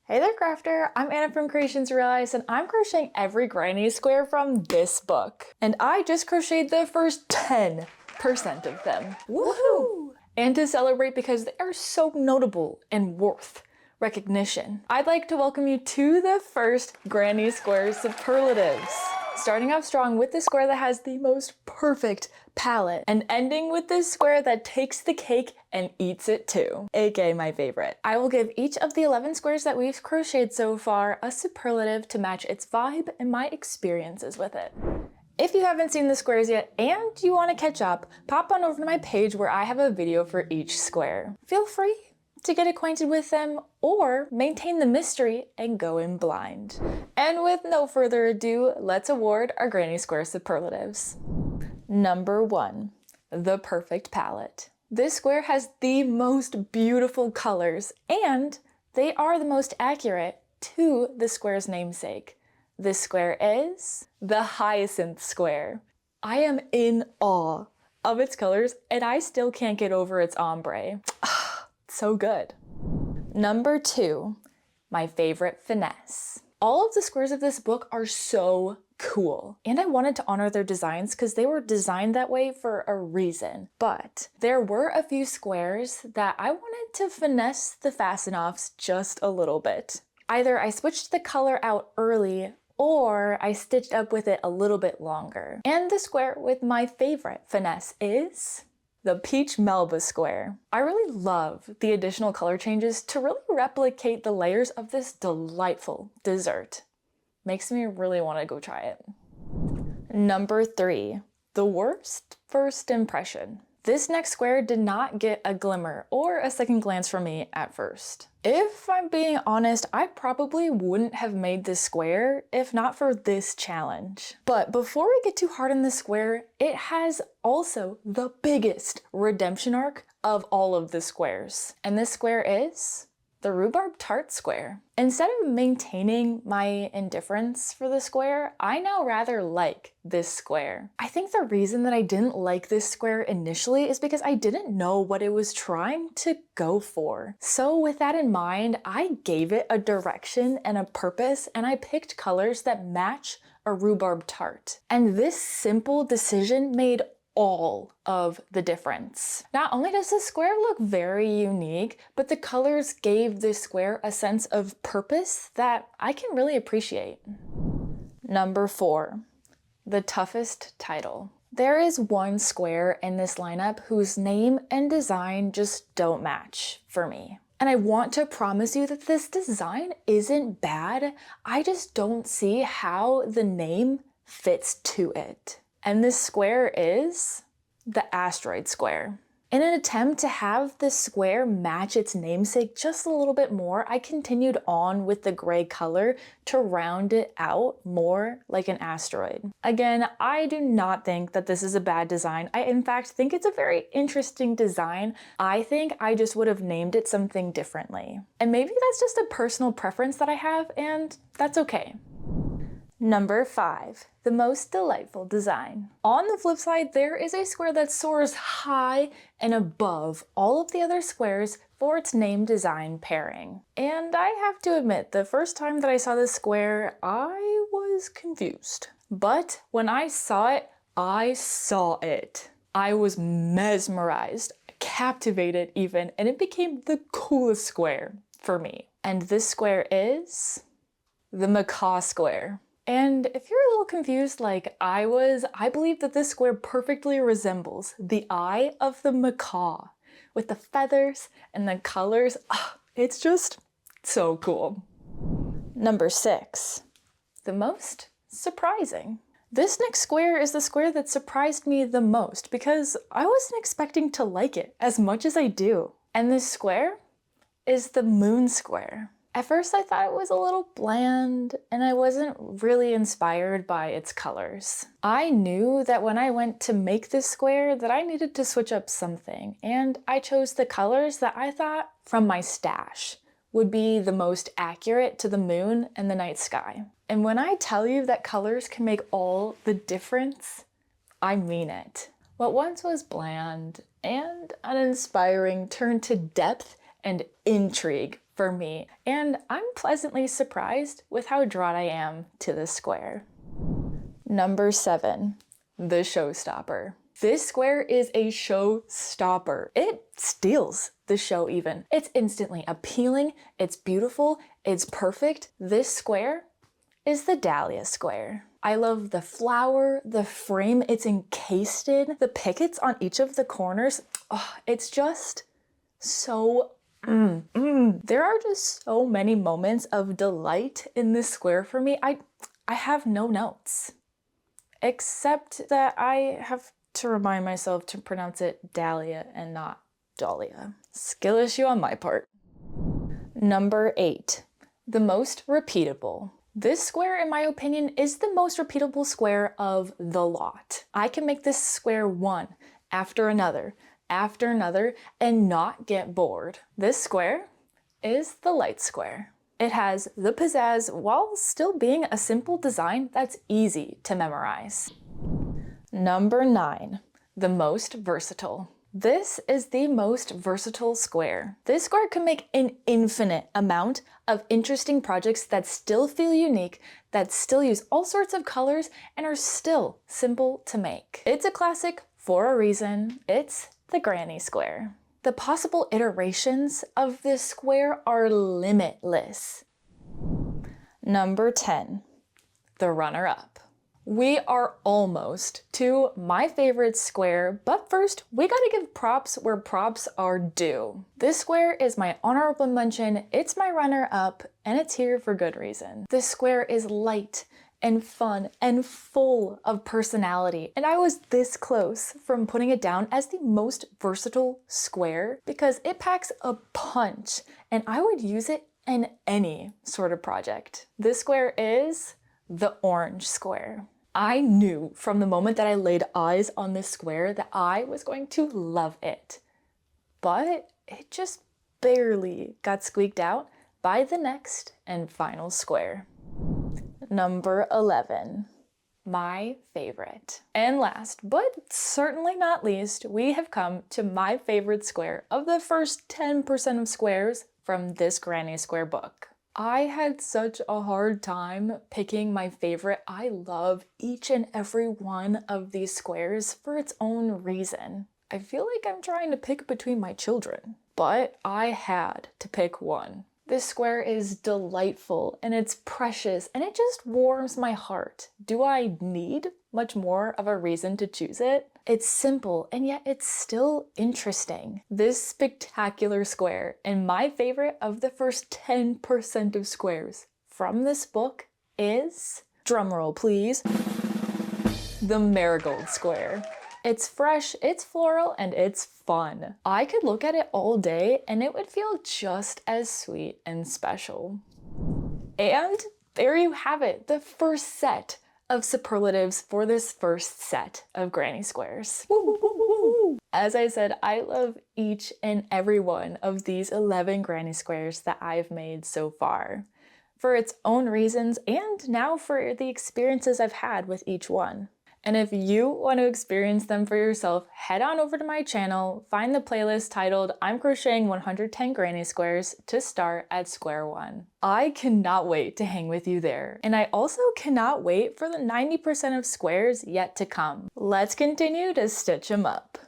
Hey there, crafter! I'm Anna from Creations Realized, and I'm crocheting every granny square from this book. And I just crocheted the first 10% of them. Woohoo! And to celebrate because they are so notable and worth recognition, I'd like to welcome you to the first Granny Square Superlatives. Starting off strong with the square that has the most perfect palette, and ending with this square that takes the cake and eats it too, aka my favorite. I will give each of the 11 squares that we've crocheted so far a superlative to match its vibe and my experiences with it. If you haven't seen the squares yet and you want to catch up, pop on over to my page where I have a video for each square. Feel free to get acquainted with them or maintain the mystery and go in blind. And with no further ado, let's award our Granny Square superlatives. Number 1, the perfect palette. This square has the most beautiful colors and they are the most accurate to the square's namesake. This square is the Hyacinth Square. I am in awe of its colors and I still can't get over its ombre. So good. Number 2, my favorite finesse. All of the squares of this book are so cool, and I wanted to honor their designs because they were designed that way for a reason. But there were a few squares that I wanted to finesse the fasten-offs just a little bit. Either I switched the color out early or I stitched up with it a little bit longer. And the square with my favorite finesse is the Peach Melba Square. I really love the additional color changes to really replicate the layers of this delightful dessert. Makes me really want to go try it. Number 3, the worst first impression. This next square did not get a glimmer or a second glance from me at first. If I'm being honest, I probably wouldn't have made this square if not for this challenge. But before we get too hard on this square, it has also the biggest redemption arc of all of the squares. And this square is the Rhubarb Tart Square. Instead of maintaining my indifference for the square, I now rather like this square. I think the reason that I didn't like this square initially is because I didn't know what it was trying to go for. So with that in mind, I gave it a direction and a purpose, and I picked colors that match a rhubarb tart. And this simple decision made all of the difference. Not only does this square look very unique, but the colors gave this square a sense of purpose that I can really appreciate. Number 4, the toughest title. There is one square in this lineup whose name and design just don't match for me. And I want to promise you that this design isn't bad. I just don't see how the name fits to it. And this square is the Asteroid Square. In an attempt to have this square match its namesake just a little bit more, I continued on with the gray color to round it out more like an asteroid. Again, I do not think that this is a bad design. I in fact think it's a very interesting design. I think I just would have named it something differently. And maybe that's just a personal preference that I have, and that's okay. Number 5, the most delightful design. On the flip side, there is a square that soars high and above all of the other squares for its name design pairing. And I have to admit, the first time that I saw this square, I was confused. But when I saw it, I saw it. I was mesmerized, captivated even, and it became the coolest square for me. And this square is the Macaw Square. And if you're a little confused like I was, I believe that this square perfectly resembles the eye of the macaw with the feathers and the colors. It's just so cool. Number 6, the most surprising. This next square is the square that surprised me the most because I wasn't expecting to like it as much as I do. And this square is the Moon Square. At first I thought it was a little bland and I wasn't really inspired by its colors. I knew that when I went to make this square that I needed to switch up something, and I chose the colors that I thought from my stash would be the most accurate to the moon and the night sky. And when I tell you that colors can make all the difference, I mean it. What once was bland and uninspiring turned to depth and intrigue for me, and I'm pleasantly surprised with how drawn I am to this square. Number 7, the showstopper. This square is a showstopper. It steals the show even. It's instantly appealing, it's beautiful, it's perfect. This square is the dahlia square. I love the flower, the frame it's encased in, the pickets on each of the corners. Oh, it's just so There are just so many moments of delight in this square for me. I have no notes, except that I have to remind myself to pronounce it dahlia and not dahlia. Skill issue on my part. Number 8, the most repeatable. This square, in my opinion, is the most repeatable square of the lot. I can make this square one after another, and not get bored. This square is the light square. It has the pizzazz while still being a simple design that's easy to memorize. Number 9, the most versatile. This is the most versatile square. This square can make an infinite amount of interesting projects that still feel unique, that still use all sorts of colors, and are still simple to make. It's a classic for a reason. It's the granny square. The possible iterations of this square are limitless. Number 10, the runner-up. We are almost to my favorite square, but first we gotta give props where props are due. This square is my honorable mention, it's my runner-up, and it's here for good reason. This square is light and fun and full of personality, and I was this close from putting it down as the most versatile square because it packs a punch, and I would use it in any sort of project. This square is the orange square. I knew from the moment that I laid eyes on this square that I was going to love it, but it just barely got squeaked out by the next and final square. Number 11, my favorite. And last, but certainly not least, we have come to my favorite square of the first 10% of squares from this Granny Square book. I had such a hard time picking my favorite. I love each and every one of these squares for its own reason. I feel like I'm trying to pick between my children, but I had to pick one. This square is delightful and it's precious and it just warms my heart. Do I need much more of a reason to choose it? It's simple and yet it's still interesting. This spectacular square and my favorite of the first 10% of squares from this book is, drumroll please, the marigold square. It's fresh, it's floral, and it's fun. I could look at it all day and it would feel just as sweet and special. And there you have it, the first set of superlatives for this first set of granny squares. Woo, woo, woo. As I said, I love each and every one of these 11 granny squares that I've made so far, for its own reasons and now for the experiences I've had with each one. And if you want to experience them for yourself, head on over to my channel, find the playlist titled I'm Crocheting 110 Granny Squares to start at square one. I cannot wait to hang with you there. And I also cannot wait for the 90% of squares yet to come. Let's continue to stitch them up.